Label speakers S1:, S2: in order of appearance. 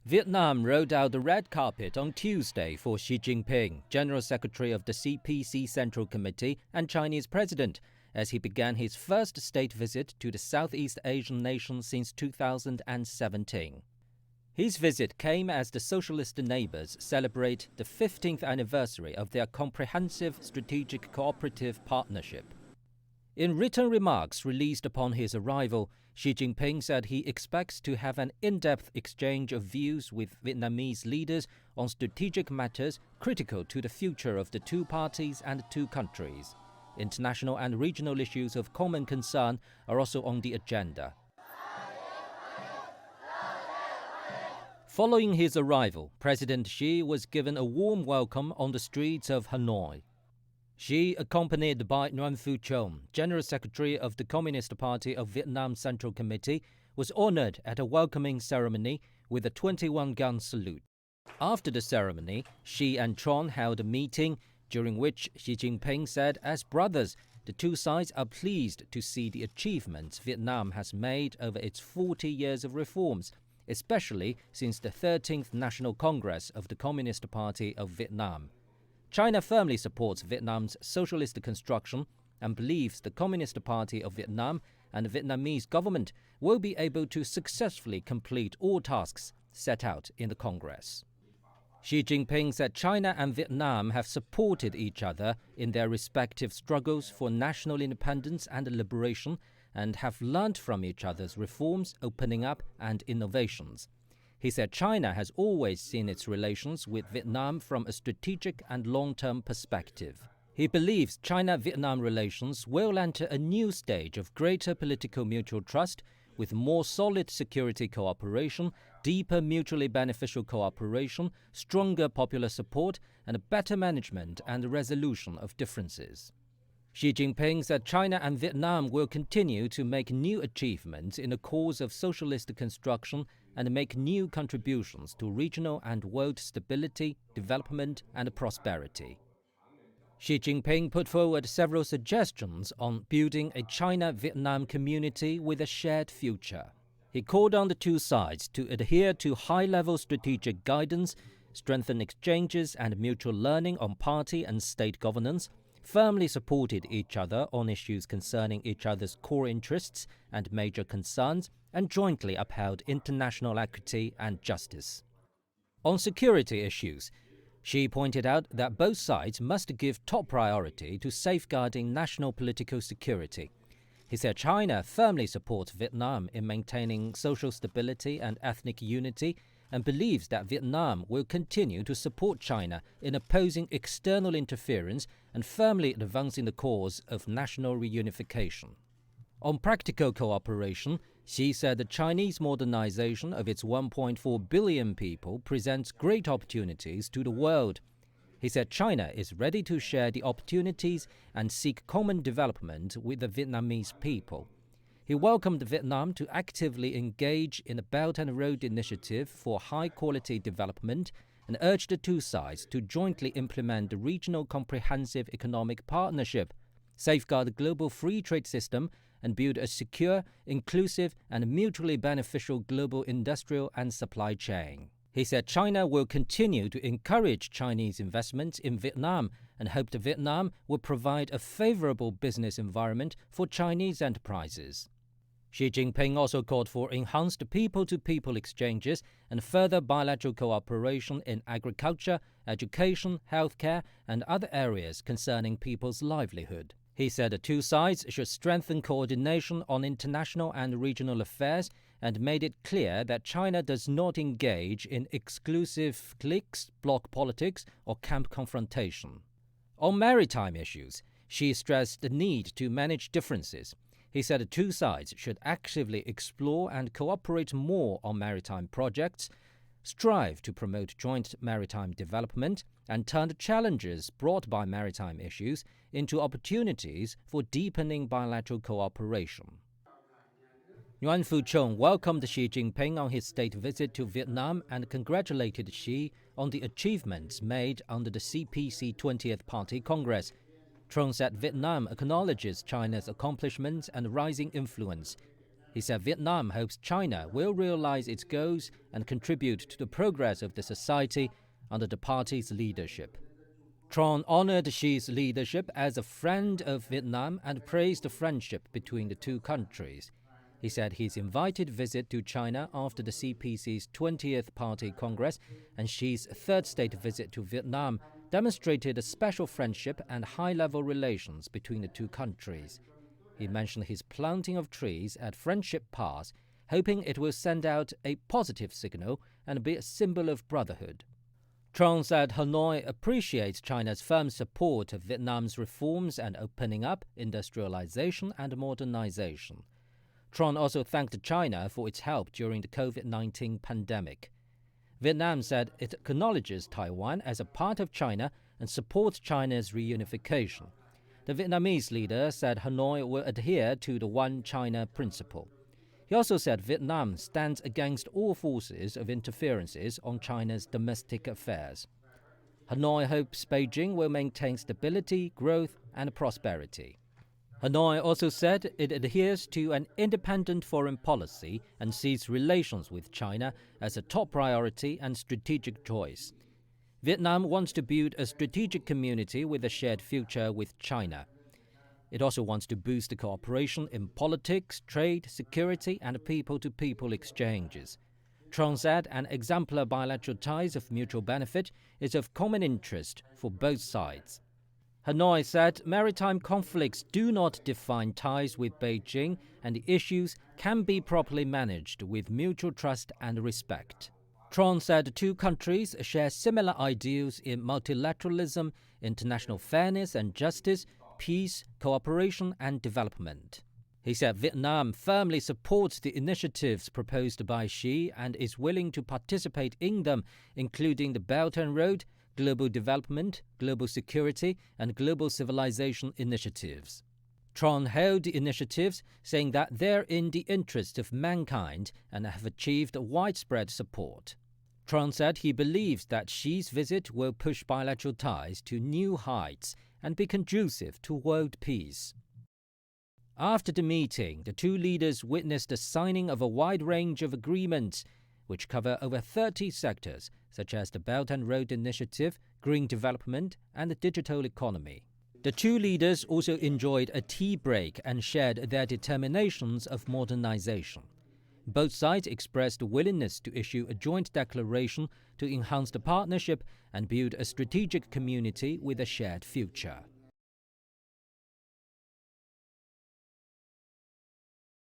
S1: Vietnam rolled out the red carpet on Tuesday for Xi Jinping, General Secretary of the CPC Central Committee and Chinese President, as he began his first state visit to the Southeast Asian nation since 2017. His visit came as the socialist neighbors celebrate the 15th anniversary of their comprehensive strategic cooperative partnership. In written remarks released upon his arrival, Xi Jinping said he expects to have an in-depth exchange of views with Vietnamese leaders on strategic matters critical to the future of the two parties and two countries. International and regional issues of common concern are also on the agenda. Following his arrival, President Xi was given a warm welcome on the streets of Hanoi. Xi, accompanied by Nguyen Phu Trong, General Secretary of the Communist Party of Vietnam Central Committee, was honored at a welcoming ceremony with a 21-gun salute. After the ceremony, Xi and Tron held a meeting, during which Xi Jinping said, as brothers, the two sides are pleased to see the achievements Vietnam has made over its 40 years of reforms, especially since the 13th National Congress of the Communist Party of Vietnam. China firmly supports Vietnam's socialist construction and believes the Communist Party of Vietnam and the Vietnamese government will be able to successfully complete all tasks set out in the Congress. Xi Jinping said China and Vietnam have supported each other in their respective struggles for national independence and liberation and have learned from each other's reforms, opening up, and innovations. He said China has always seen its relations with Vietnam from a strategic and long-term perspective. He believes China-Vietnam relations will enter a new stage of greater political mutual trust with more solid security cooperation, deeper mutually beneficial cooperation, stronger popular support, and a better management and resolution of differences. Xi Jinping said China and Vietnam will continue to make new achievements in the cause of socialist construction and make new contributions to regional and world stability, development, and prosperity. Xi Jinping put forward several suggestions on building a China-Vietnam community with a shared future. He called on the two sides to adhere to high-level strategic guidance, strengthen exchanges and mutual learning on party and state governance, firmly supported each other on issues concerning each other's core interests and major concerns, and jointly upheld international equity and justice. On security issues, Xi pointed out that both sides must give top priority to safeguarding national political security. He said China firmly supports Vietnam in maintaining social stability and ethnic unity and believes that Vietnam will continue to support China in opposing external interference and firmly advancing the cause of national reunification. On practical cooperation, Xi said the Chinese modernization of its 1.4 billion people presents great opportunities to the world. He said China is ready to share the opportunities and seek common development with the Vietnamese people. He welcomed Vietnam to actively engage in the Belt and Road Initiative for high-quality development and urged the two sides to jointly implement the Regional Comprehensive Economic Partnership, safeguard the global free trade system, and build a secure, inclusive, and mutually beneficial global industrial and supply chain. He said China will continue to encourage Chinese investments in Vietnam and hoped Vietnam will provide a favorable business environment for Chinese enterprises. Xi Jinping also called for enhanced people-to-people exchanges and further bilateral cooperation in agriculture, education, healthcare, and other areas concerning people's livelihood. He said the two sides should strengthen coordination on international and regional affairs and made it clear that China does not engage in exclusive cliques, bloc politics, or camp confrontation. On maritime issues, Xi stressed the need to manage differences. He said the two sides should actively explore and cooperate more on maritime projects, strive to promote joint maritime development, and turn the challenges brought by maritime issues into opportunities for deepening bilateral cooperation. Nguyen Phu Trong welcomed Xi Jinping on his state visit to Vietnam and congratulated Xi on the achievements made under the CPC 20th Party Congress. Trong said Vietnam acknowledges China's accomplishments and rising influence. He said Vietnam hopes China will realize its goals and contribute to the progress of the society under the party's leadership. Tron honored Xi's leadership as a friend of Vietnam and praised the friendship between the two countries. He said his invited visit to China after the CPC's 20th Party Congress and Xi's third state visit to Vietnam demonstrated a special friendship and high-level relations between the two countries. He mentioned his planting of trees at Friendship Pass, hoping it will send out a positive signal and be a symbol of brotherhood. Tron said Hanoi appreciates China's firm support of Vietnam's reforms and opening up, industrialization and modernization. Tron also thanked China for its help during the COVID-19 pandemic. Vietnam said it acknowledges Taiwan as a part of China and supports China's reunification. The Vietnamese leader said Hanoi will adhere to the One China principle. He also said Vietnam stands against all forces of interferences on China's domestic affairs. Hanoi hopes Beijing will maintain stability, growth, and prosperity. Hanoi also said it adheres to an independent foreign policy and sees relations with China as a top priority and strategic choice. Vietnam wants to build a strategic community with a shared future with China. It also wants to boost the cooperation in politics, trade, security, and people-to-people exchanges. Tron said an exemplar bilateral ties of mutual benefit is of common interest for both sides. Hanoi said maritime conflicts do not define ties with Beijing and the issues can be properly managed with mutual trust and respect. Tron said the two countries share similar ideals in multilateralism, international fairness and justice, peace, cooperation and development. He said Vietnam firmly supports the initiatives proposed by Xi and is willing to participate in them, including the Belt and Road, global development, global security, and global civilization initiatives. Tron hailed the initiatives, saying that they're in the interest of mankind and have achieved widespread support. Tron said he believes that Xi's visit will push bilateral ties to new heights and be conducive to world peace. After the meeting, the two leaders witnessed the signing of a wide range of agreements which cover over 30 sectors, such as the Belt and Road Initiative, green development, and the digital economy. The two leaders also enjoyed a tea break and shared their determinations of modernization. Both sides expressed a willingness to issue a joint declaration to enhance the partnership and build a strategic community with a shared future.